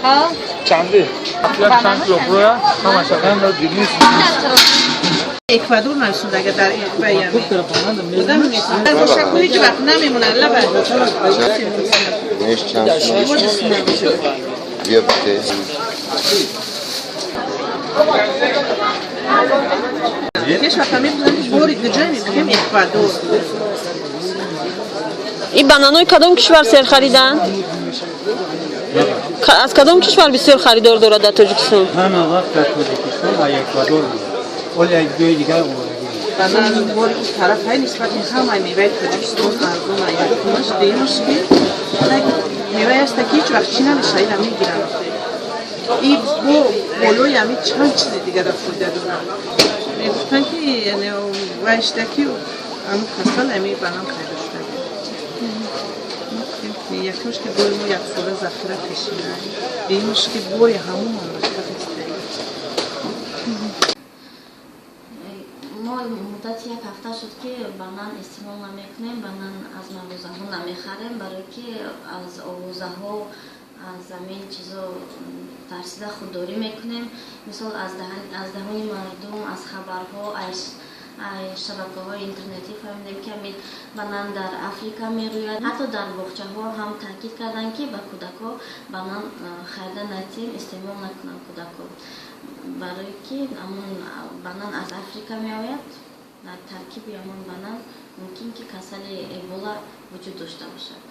ها چنده؟ یک چند کیلو پرویا همش هم رو دیدنیست اکوادور نرسوند اگه در بیامی بودم میتونم در باشک و هیچ وقت نمیمونن لبه نیش چند کیلو بیا بده هیچ وقت میبودم بوری کجا میبودیم اکوادور این بنانوی کدام کشور سر خریدن؟ از کدام کشور بسیار خریدار دارد در تاجیکستان؟ همه وقت در تاجیکستان و اکوادور بود. ولی یک جای دیگر بود. بنان بوری این طرف های نسبت همه میوه تاجیکستان ارزون یک کنش دیمش که میوه است که هیچ وقت چی نمیشه این میگیرن این بولوی همی چند چیز دیگر رفته دارن میگفتن که یعنی وشتکی همون کسال همی بنام خیلی شده یکمش که بوری ما یک ساله زخیره کشیدن دیمش که بوری همون مملکت است ما مدت یک هفته شد که بنان استعمال نمیکنیم بنان از مغازه ها نمیخریم برای که از آوازه ها از زمین چیزا ترسیده خودداری میکنیم مثال از دهان مردم از خبرها از شبکه های اینترنتی فهمیدیم که بنان در افریقا میروید حتی در باغچه ها هم تاکید کردن که به کودکا بنان خریده نتیم استعمال نکنن کودکا برای که همون بنان از افریقا می آید در ترکیب همون بنان ممکن که کسل ایبولا وجود داشته باشد